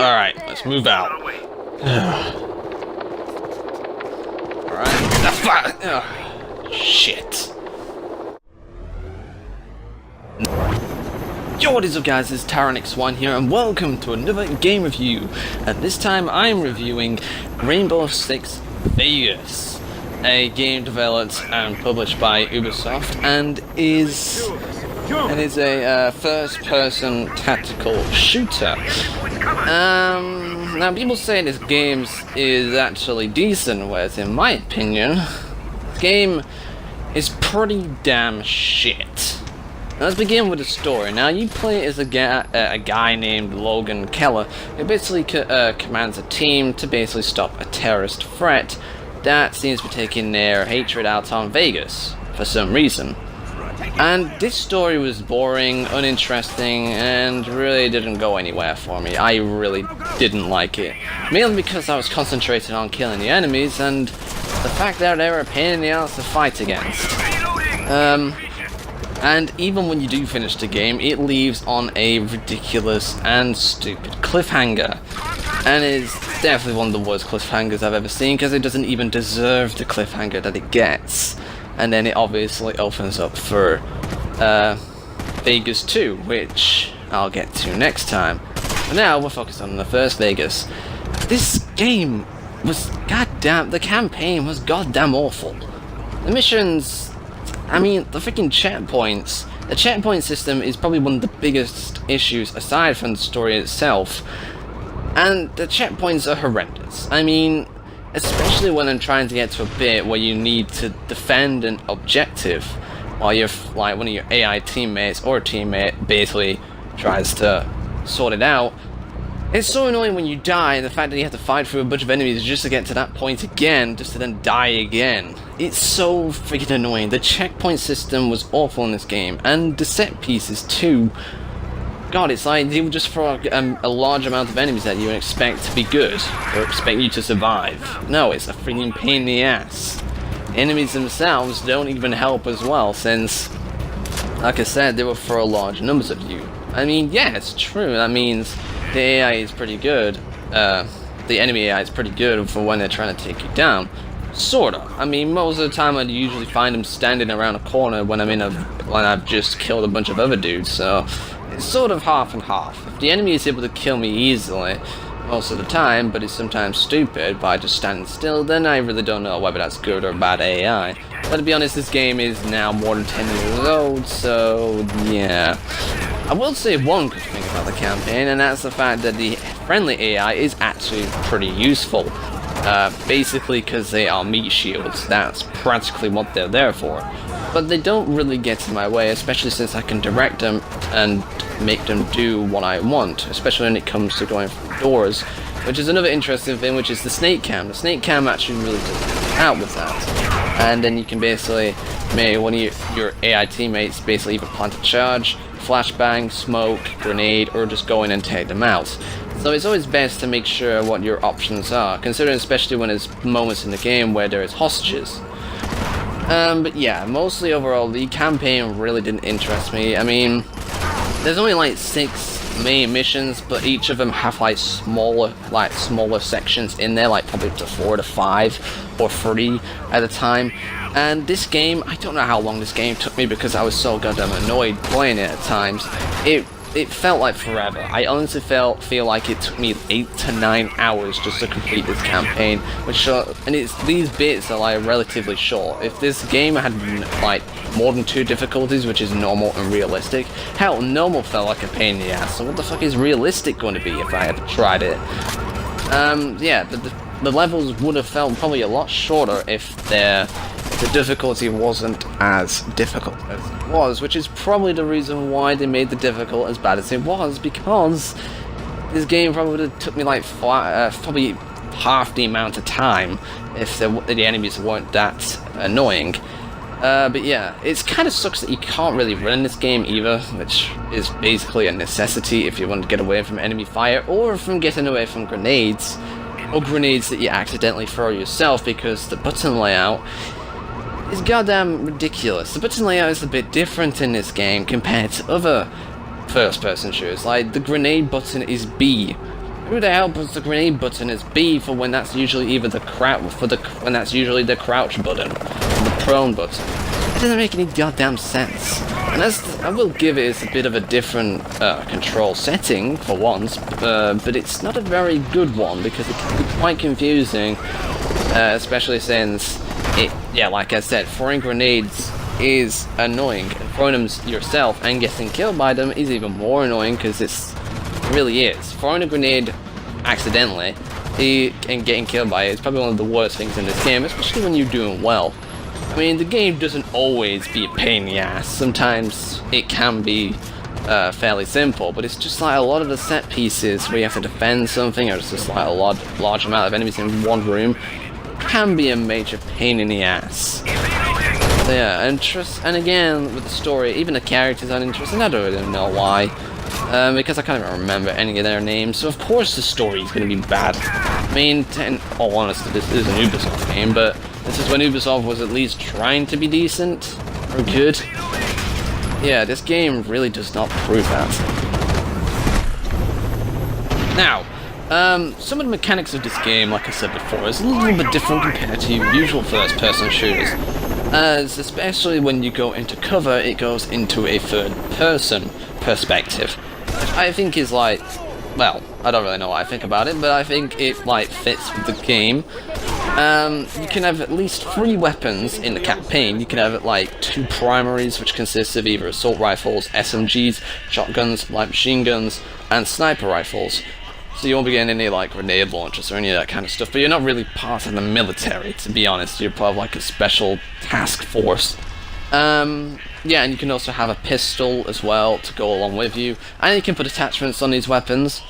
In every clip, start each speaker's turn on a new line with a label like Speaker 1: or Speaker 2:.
Speaker 1: Alright, let's move out. Alright. Shit. Yo, what is up guys, it's Tyrannix1 here and welcome to another game review. And this time I'm reviewing RainbowSix Vegas, a game developed and published by Ubisoft and is a first-person tactical shooter. Now people say this game is actually decent, whereas in my opinion, the game is pretty damn shit. Now, let's begin with the story. Now, you play as a guy named Logan Keller, who basically commands a team to basically stop a terrorist threat that seems to be taking their hatred out on Vegas for some reason. And this story was boring, uninteresting, and really didn't go anywhere for me. I really didn't like it. Mainly because I was concentrated on killing the enemies, and the fact that they were a pain in the ass to fight against. And even when you do finish the game, it leaves on a ridiculous and stupid cliffhanger. And it's definitely one of the worst cliffhangers I've ever seen, because it doesn't even deserve the cliffhanger that it gets. And then it obviously opens up for Vegas 2, which I'll get to next time. But now we're focused on the first Vegas. This game was goddamn, the campaign was goddamn awful. The missions, I mean, the freaking checkpoints. The checkpoint system is probably one of the biggest issues aside from the story itself. And the checkpoints are horrendous. I mean, especially when I'm trying to get to a bit where you need to defend an objective while you're like one of your AI teammates or a teammate basically tries to sort it out. It's so annoying when you die, and the fact that you have to fight through a bunch of enemies just to get to that point again, just to then die again. It's so freaking annoying. The checkpoint system was awful in this game, and the set pieces too. God, it's like they would just throw a large amount of enemies at you and expect to be good, or expect you to survive. No, it's a freaking pain in the ass. Enemies themselves don't even help as well, since, like I said, they will throw large numbers at you. I mean, yeah, it's true. That means the AI is pretty good. The enemy AI is pretty good for when they're trying to take you down. Sorta. I mean, most of the time I'd usually find them standing around a corner when I've just killed a bunch of other dudes, so it's sort of half and half. If the enemy is able to kill me easily most of the time, but is sometimes stupid by just standing still, then I really don't know whether that's good or bad AI. But to be honest, this game is now more than 10 years old, so yeah. I will say one good thing about the campaign, and that's the fact that the friendly AI is actually pretty useful. Basically because they are meat shields. That's practically what they're there for. But they don't really get in my way, especially since I can direct them and make them do what I want, especially when it comes to going through doors, which is another interesting thing, which is the snake cam. The snake cam actually really does help out with that. And then you can basically make one of your AI teammates basically either plant a charge, flashbang, smoke, grenade, or just go in and take them out. So it's always best to make sure what your options are, considering especially when there's moments in the game where there is hostages. But yeah, mostly overall, the campaign really didn't interest me. I mean, there's only like 6 main missions, but each of them have like smaller sections in there, like probably up to 4 to 5 or 3 at a time. And this game, I don't know how long this game took me because I was so goddamn annoyed playing it at times. It felt like forever. I honestly feel like it took me 8 to 9 hours just to complete this campaign, and these bits are like relatively short. If this game had like more than 2 difficulties, which is normal and realistic, hell, normal felt like a pain in the ass. So what the fuck is realistic going to be if I had tried it? Yeah, the levels would have felt probably a lot shorter if the difficulty wasn't as difficult as it was, which is probably the reason why they made the difficult as bad as it was, because this game probably took me like probably half the amount of time if the enemies weren't that annoying. But yeah, it kind of sucks that you can't really run in this game either, which is basically a necessity if you want to get away from enemy fire or from getting away from grenades, or grenades that you accidentally throw yourself, because the button layout is goddamn ridiculous. The button layout is a bit different in this game compared to other first-person shooters. Like, the grenade button is B, Who the hell puts the grenade button as B for when that's usually either the when that's usually the crouch button, or the prone button? It doesn't make any goddamn sense. And I will give it a bit of a different control setting for once, but it's not a very good one because it can be quite confusing, especially since yeah, like I said, throwing grenades is annoying. And throwing them yourself and getting killed by them is even more annoying because it really is. Throwing a grenade accidentally and getting killed by it is probably one of the worst things in this game, especially when you're doing well. I mean, the game doesn't always be a pain in the ass. Sometimes it can be fairly simple, but it's just like a lot of the set pieces where you have to defend something, or it's just like a large amount of enemies in one room, can be a major pain in the ass. So yeah, and again, with the story, even the characters aren't interesting. I don't really know why. Because I can't even remember any of their names, so of course the story is going to be bad. I mean, in all honesty, this is an Ubisoft game, but this is when Ubisoft was at least trying to be decent, or good. Yeah, this game really does not prove that. Now, some of the mechanics of this game, like I said before, is a little bit different compared to usual first-person shooters. As especially when you go into cover, it goes into a third-person perspective. I think is like, well, I don't really know what I think about it, but I think it like fits with the game. You can have at least 3 weapons in the campaign. You can have like 2 primaries, which consist of either assault rifles, SMGs, shotguns, light machine guns, and sniper rifles. So you won't be getting any like grenade launchers or any of that kind of stuff, but you're not really part of the military, to be honest. You're part of like a special task force. Yeah, and you can also have a pistol as well to go along with you, and you can put attachments on these weapons,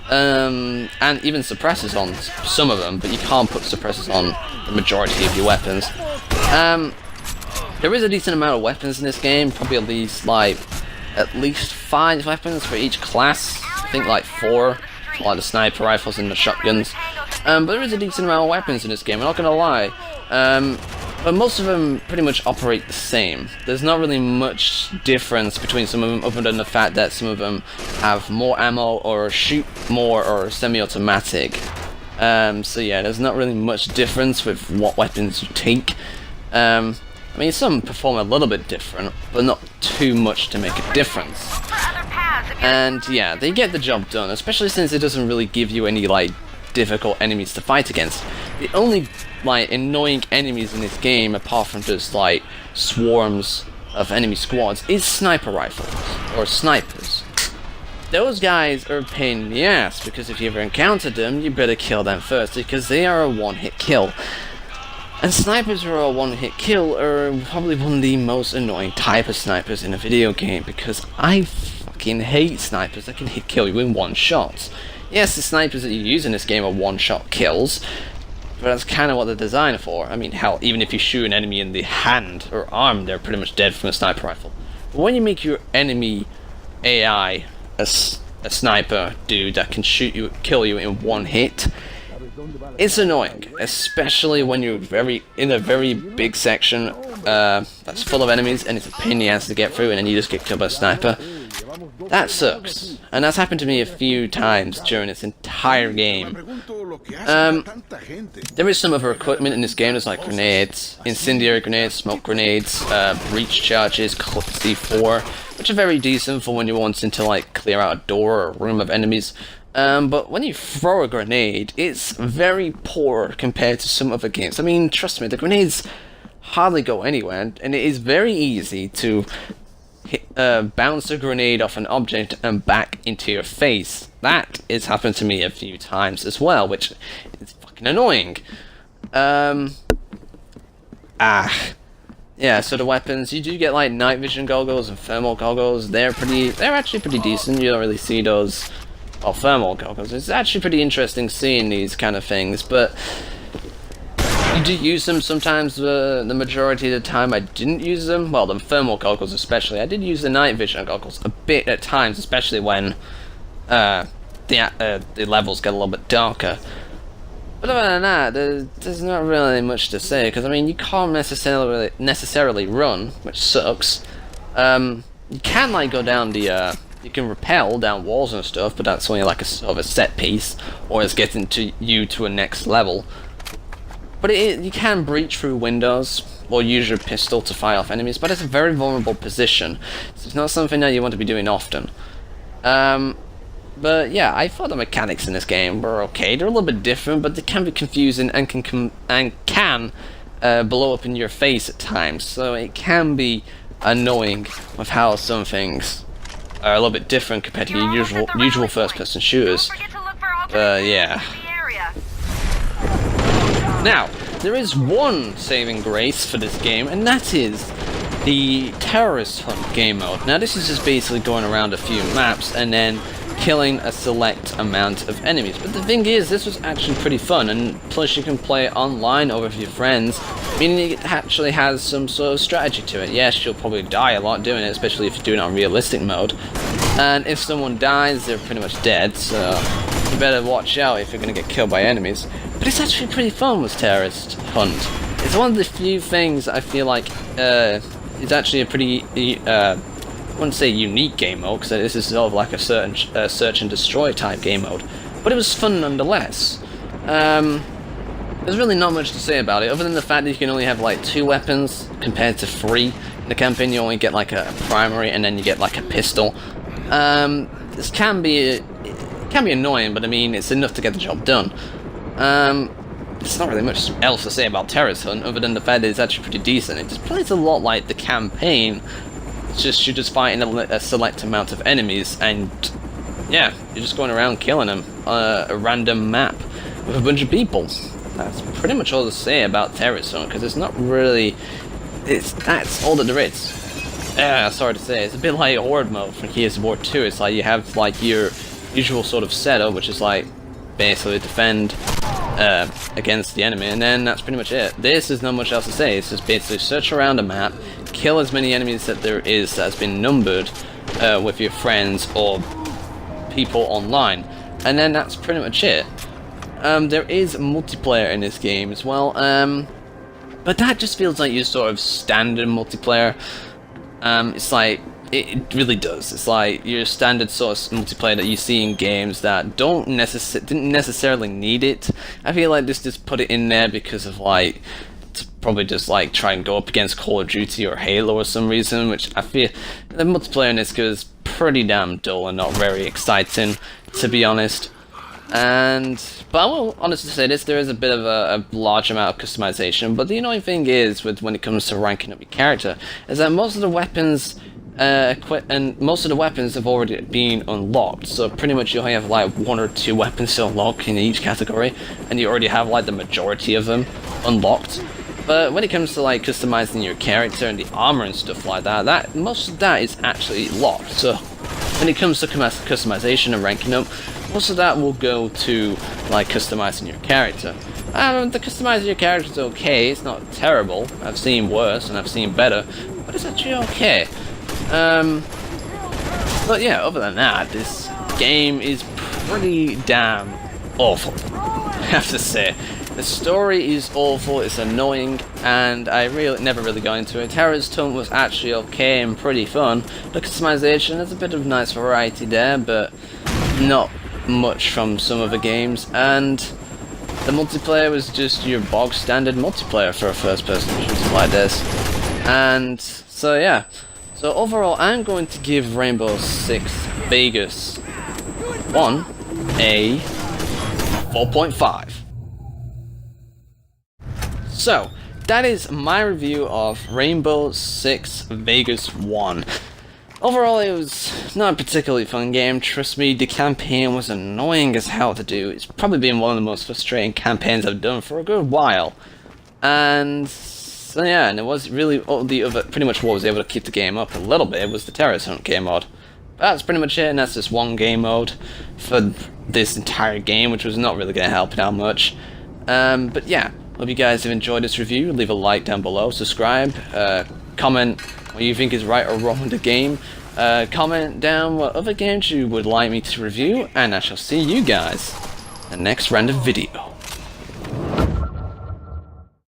Speaker 1: and even suppressors on some of them, but you can't put suppressors on the majority of your weapons. There is a decent amount of weapons in this game, probably at least 5 weapons for each class. I think like 4, like the sniper rifles and the shotguns. But there is a decent amount of weapons in this game, I'm not gonna lie. But most of them pretty much operate the same. There's not really much difference between some of them, other than the fact that some of them have more ammo, or shoot more, or semi-automatic. So yeah, there's not really much difference with what weapons you take. I mean, some perform a little bit different, but not too much to make a difference. And yeah, they get the job done, especially since it doesn't really give you any like difficult enemies to fight against. The only like annoying enemies in this game, apart from just like swarms of enemy squads, is sniper rifles or snipers. Those guys are a pain in the ass, because if you ever encountered them, you better kill them first, because they are a one-hit kill. And snipers who are a one-hit kill are probably one of the most annoying type of snipers in a video game, because I fucking hate snipers that can kill you in one shot. Yes, the snipers that you use in this game are one-shot kills, but that's kind of what they're designed for. I mean, hell, even if you shoot an enemy in the hand or arm, they're pretty much dead from a sniper rifle. But when you make your enemy AI a sniper dude that can kill you in one hit, it's annoying, especially when you're in a very big section that's full of enemies, and it's a pain in the ass to get through, and then you just get killed by a sniper. That sucks, and that's happened to me a few times during this entire game. There is some other equipment in this game. There's like grenades, incendiary grenades, smoke grenades, breach charges, C4, which are very decent for when you're wanting to like clear out a door or a room of enemies. But when you throw a grenade, it's very poor compared to some other games. I mean, trust me, the grenades hardly go anywhere, and it is very easy to bounce a grenade off an object and back into your face. That has happened to me a few times as well, which is fucking annoying. Yeah, so the weapons, you do get like night vision goggles and thermal goggles. They're actually pretty decent. You don't really see those, well, thermal goggles. It's actually pretty interesting seeing these kind of things, but you do use them sometimes. The majority of the time I didn't use them. Well, the thermal goggles especially. I did use the night vision goggles a bit at times, especially when the levels get a little bit darker. But other than that, there's not really much to say, because I mean, you can't necessarily run, which sucks. You can like go down the You can rappel down walls and stuff, but that's only like a sort of a set piece, or it's getting you to a next level. But you can breach through windows, or use your pistol to fire off enemies, but it's a very vulnerable position, so it's not something that you want to be doing often. But yeah, I thought the mechanics in this game were okay. They're a little bit different, but they can be confusing and can blow up in your face at times, so it can be annoying with how some things are a little bit different compared to your usual first-person shooters. Yeah. Now, there is one saving grace for this game, and that is the Terrorist Hunt game mode. Now, this is just basically going around a few maps and then killing a select amount of enemies. But the thing is, this was actually pretty fun, and plus you can play online over with your friends, meaning it actually has some sort of strategy to it. Yes, you'll probably die a lot doing it, especially if you're doing it on realistic mode. And if someone dies, they're pretty much dead, so you better watch out if you're going to get killed by enemies. But it's actually pretty fun with Terrorist Hunt. It's one of the few things I feel like it's actually a pretty, I wouldn't say unique game mode, because this is sort of like a search and destroy type game mode. But it was fun nonetheless. There's really not much to say about it, other than the fact that you can only have like 2 weapons compared to 3. In the campaign you only get like a primary, and then you get like a pistol. This can be annoying, but I mean, it's enough to get the job done. There's not really much else to say about Terrorist Hunt, other than the fact that it's actually pretty decent. It just plays a lot like the campaign. It's just, you're just fighting a select amount of enemies, and yeah, you're just going around killing them on a random map with a bunch of people. That's pretty much all to say about Terrorist Hunt, because it's not really... that's all that there is. Sorry to say, it's a bit like Horde mode from Gears of War 2. It's like you have like your usual sort of setup, which is like basically defend against the enemy, and then that's pretty much it. This is not much else to say. It's just basically search around a map, kill as many enemies that there is that has been numbered with your friends or people online, and then that's pretty much it. There is multiplayer in this game as well, but that just feels like your sort of standard multiplayer. It's like, it really does. It's like your standard sort of multiplayer that you see in games that didn't necessarily need it. I feel like this just put it in there because of like, to probably just like try and go up against Call of Duty or Halo or some reason, which I feel the multiplayer in this goes pretty damn dull and not very exciting, to be honest. But I will honestly say this, there is a bit of a large amount of customization, but the annoying thing is, when it comes to ranking up your character, is that most of the weapons most of the weapons have already been unlocked, so pretty much you only have like 1 or 2 weapons to unlock in each category, and you already have like the majority of them unlocked. But when it comes to like customizing your character and the armor and stuff like that, most of that is actually locked. So when it comes to customization and ranking up, most of that will go to like customizing your character. The customizing your character is okay, it's not terrible. I've seen worse and I've seen better, but it's actually okay. But yeah, other than that, this game is pretty damn awful, I have to say. The story is awful, it's annoying, and I never really got into it. Terrorist Hunt was actually okay and pretty fun. The customization, there's a bit of nice variety there, but not much from some of the games, and the multiplayer was just your bog standard multiplayer for a first person shooter like this. And so yeah, so overall I'm going to give Rainbow Six Vegas 1 a 4.5. So that is my review of Rainbow Six Vegas 1. Overall, it was not a particularly fun game. Trust me, the campaign was annoying as hell to do. It's probably been one of the most frustrating campaigns I've done for a good while. And so yeah, and it was really all the other, pretty much what was able to keep the game up a little bit was the Terrorist Hunt game mode. But that's pretty much it, and that's just one game mode for this entire game, which was not really going to help it out much. But yeah, hope you guys have enjoyed this review. Leave a like down below, subscribe, comment what you think is right or wrong with the game. Comment down what other games you would like me to review, and I shall see you guys in the next random video.